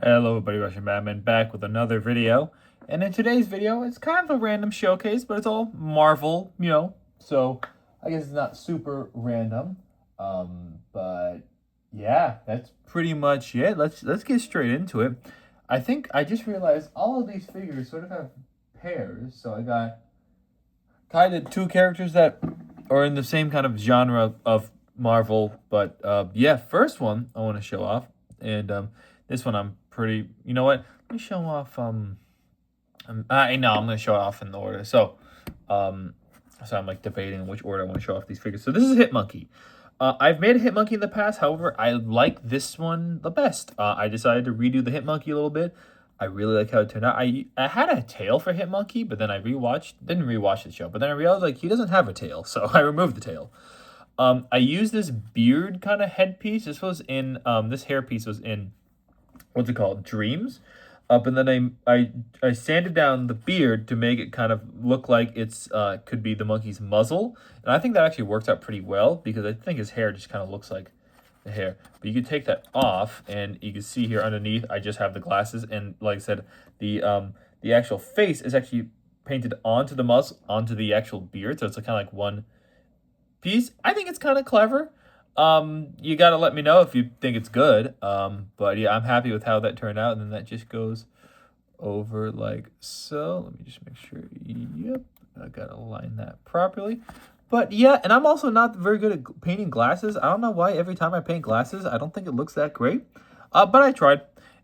Hello everybody, Russian Batman back with another video. And in today's video, it's kind of a random showcase, but it's all Marvel, so I guess it's not super random. But yeah, that's pretty much it. Let's get straight into it. I think I just realized all of these figures sort of have pairs. So I got kind of two characters that are in the same kind of genre of Marvel. But yeah, first one I want to show off, and this one I'm pretty. You know what? Let me show off. I know I'm gonna show it off in the order. Um, so I'm like debating which order I want to show off these figures. So this is Hitmonkey. I've made a Hitmonkey in the past. However, I like this one the best. I decided to redo the Hitmonkey a little bit. I really like how it turned out. I had a tail for Hitmonkey, but then I didn't rewatch the show. But then I realized like he doesn't have a tail, so I removed the tail. I used this beard kind of headpiece. This was in this hairpiece was in what's it called? Dreams. And then I sanded down the beard to make it kind of look like it's could be the monkey's muzzle, and I think that actually works out pretty well because I think his hair just kind of looks like the hair. But you can take that off, and you can see here underneath I just have the glasses, and like I said, the actual face is actually painted onto the muzzle onto the actual beard, so it's kind of like one piece. I think it's kind of clever. You got to let me know if you think it's good. But yeah, I'm happy with how that turned out. And then that just goes over like so. Let me just make sure. Yep, I got to line that properly. But yeah, and I'm also not very good at painting glasses. I don't know why every time I paint glasses, I don't think it looks that great. But I tried.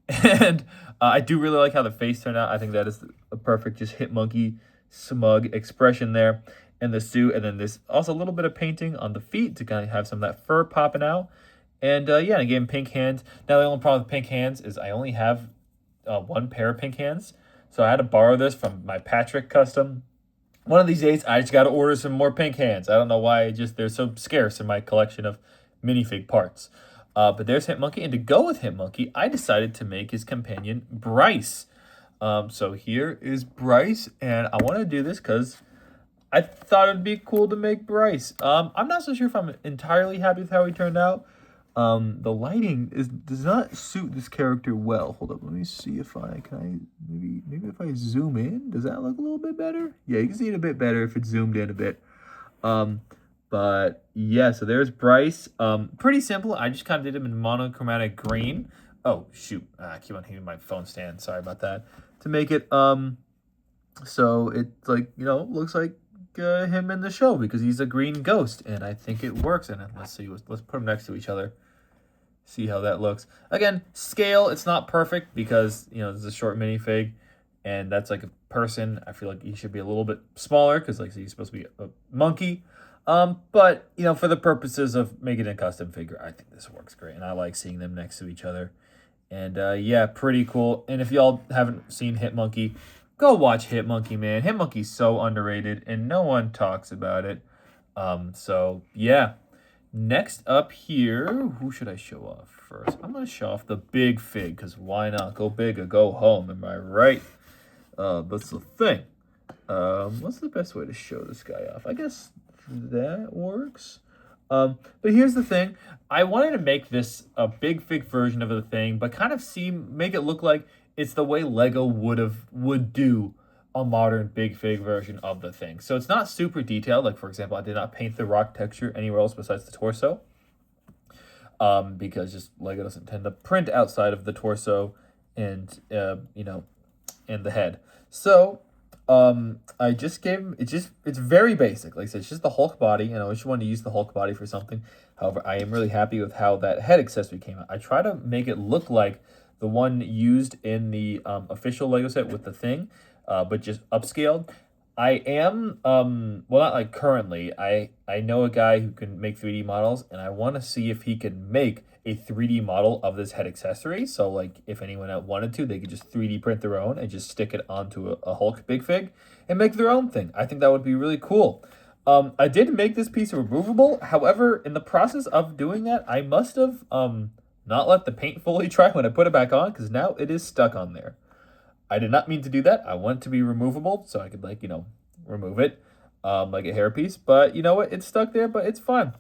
And I do really like how the face turned out. I think that is a perfect just Hitmonkey smug expression there and the suit, and then this also a little bit of painting on the feet to kind of have some of that fur popping out. And yeah, and I gave him pink hands. Now the only problem with pink hands is I only have one pair of pink hands, so I had to borrow this from my Patrick custom. One of these days, I just got to order some more pink hands. I don't know why, just they're so scarce in my collection of minifig parts. But there's Hitmonkey, and to go with Hitmonkey, I decided to make his companion Bryce. So here is Bryce, and I want to do this because I thought it'd be cool to make Bryce. I'm not so sure if I'm entirely happy with how he turned out. The lighting does not suit this character well. Hold up, let me see if maybe if I zoom in, does that look a little bit better? Yeah, you can see it a bit better if it's zoomed in a bit. Um, but yeah, so there's Bryce. Pretty simple. I just kind of did him in monochromatic green. Oh shoot, I keep on hitting my phone stand. Sorry about that. To make it so it's like looks like him in the show because he's a green ghost, and I think it works. And let's see, let's put them next to each other, see how that looks. Again, scale, it's not perfect because this is a short minifig, and that's like a person. I feel like he should be a little bit smaller because like he's supposed to be a monkey. But for the purposes of making a custom figure, I think this works great, and I like seeing them next to each other. And yeah, pretty cool. And if y'all haven't seen Hitmonkey, go watch Hitmonkey, man. Hitmonkey's so underrated, and no one talks about it. So yeah. Next up here, who should I show off first? I'm gonna show off the big fig, because why not? Go big or go home, am I right? That's the thing. What's the best way to show this guy off? I guess that works. But here's the thing. I wanted to make this a big fig version of the thing, but kind of make it look like it's the way Lego would do a modern big fig version of the thing. So it's not super detailed. Like for example, I did not paint the rock texture anywhere else besides the torso. Because just Lego doesn't tend to print outside of the torso and and the head. So I just gave him it's very basic. Like I said, it's just the Hulk body, and I just wanted to use the Hulk body for something. However, I am really happy with how that head accessory came out. I try to make it look like the one used in the official Lego set with the thing, but just upscaled. I am well, not like currently. I know a guy who can make 3D models, and I want to see if he can make a 3D model of this head accessory. So like if anyone wanted to, they could just 3D print their own and just stick it onto a Hulk big fig and make their own thing. I think that would be really cool. I did make this piece removable. However, in the process of doing that, I must have not let the paint fully dry when I put it back on, because now it is stuck on there. I did not mean to do that. I want it to be removable so I could remove it like a hairpiece. But you know what? It's stuck there, but it's fine.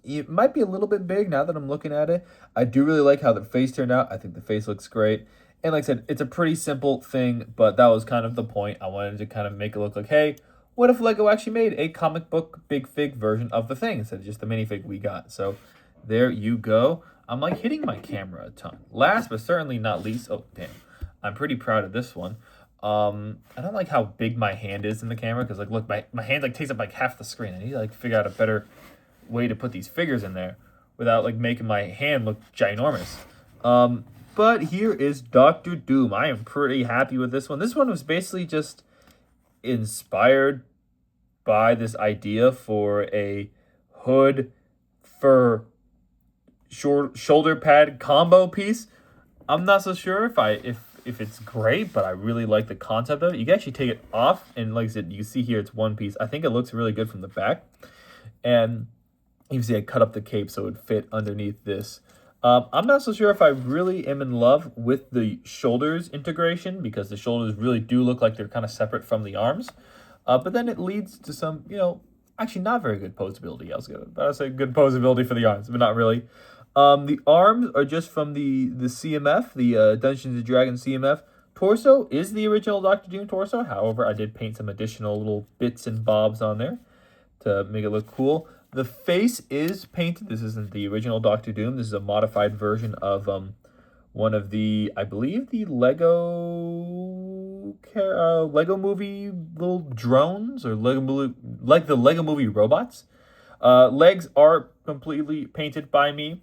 it might be a little bit big now that I'm looking at it. I do really like how the face turned out. I think the face looks great. And like I said, it's a pretty simple thing, but that was kind of the point. I wanted to kind of make it look like, hey, what if Lego actually made a comic book big fig version of the thing instead of just the minifig we got? So there you go. I'm like hitting my camera a ton. Last but certainly not least, oh damn, I'm pretty proud of this one. I don't like how big my hand is in the camera because like look, my hand like takes up like half the screen. I need to like figure out a better way to put these figures in there without like making my hand look ginormous. But here is Doctor Doom. I am pretty happy with this one. This one was basically just inspired by this idea for a hood for shoulder pad combo piece. I'm not so sure if it's great, but I really like the concept of it. You can actually take it off, and like I said, you see here it's one piece. I think it looks really good from the back, and you see I cut up the cape so it would fit underneath this. I'm not so sure if I really am in love with the shoulders integration because the shoulders really do look like they're kind of separate from the arms. But then it leads to some, actually not very good posability. I was going to say good posability for the arms, but not really. The arms are just from the CMF, the Dungeons & Dragons CMF. Torso is the original Doctor Doom torso. However, I did paint some additional little bits and bobs on there to make it look cool. The face is painted. This isn't the original Doctor Doom. This is a modified version of one of the, I believe, the Lego movie little drones or like the Lego movie robots. Legs are completely painted by me.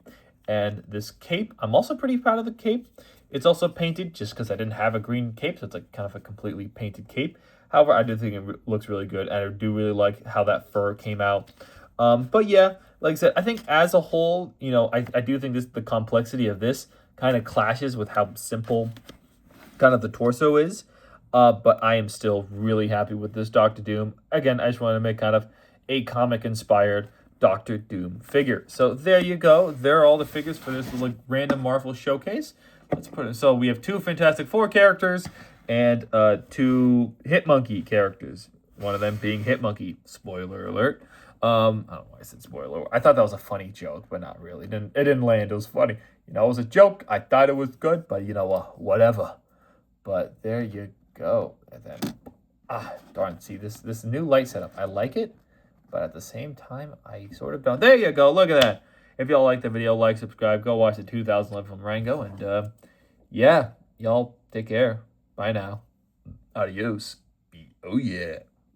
And this cape, I'm also pretty proud of the cape. It's also painted just because I didn't have a green cape, so it's like kind of a completely painted cape. However, I do think it looks really good, and I do really like how that fur came out. But yeah, like I said, I think as a whole, I do think the complexity of this kind of clashes with how simple kind of the torso is. But I am still really happy with this Doctor Doom. Again, I just wanted to make kind of a comic-inspired Doctor Doom figure. So there you go. There are all the figures for this like random Marvel showcase. Let's put it. So we have 2 Fantastic Four characters and 2 Hitmonkey characters. One of them being Hitmonkey. Spoiler alert. I don't know why I said spoiler. I thought that was a funny joke, but not really. It didn't land. It was funny. It was a joke. I thought it was good, but whatever. But there you go. And then, darn. See, this new light setup. I like it, but at the same time, I sort of don't. There you go. Look at that. If y'all like the video, like, subscribe. Go watch the 2011 from Rango. And, yeah, y'all take care. Bye now. Adios. Oh, yeah.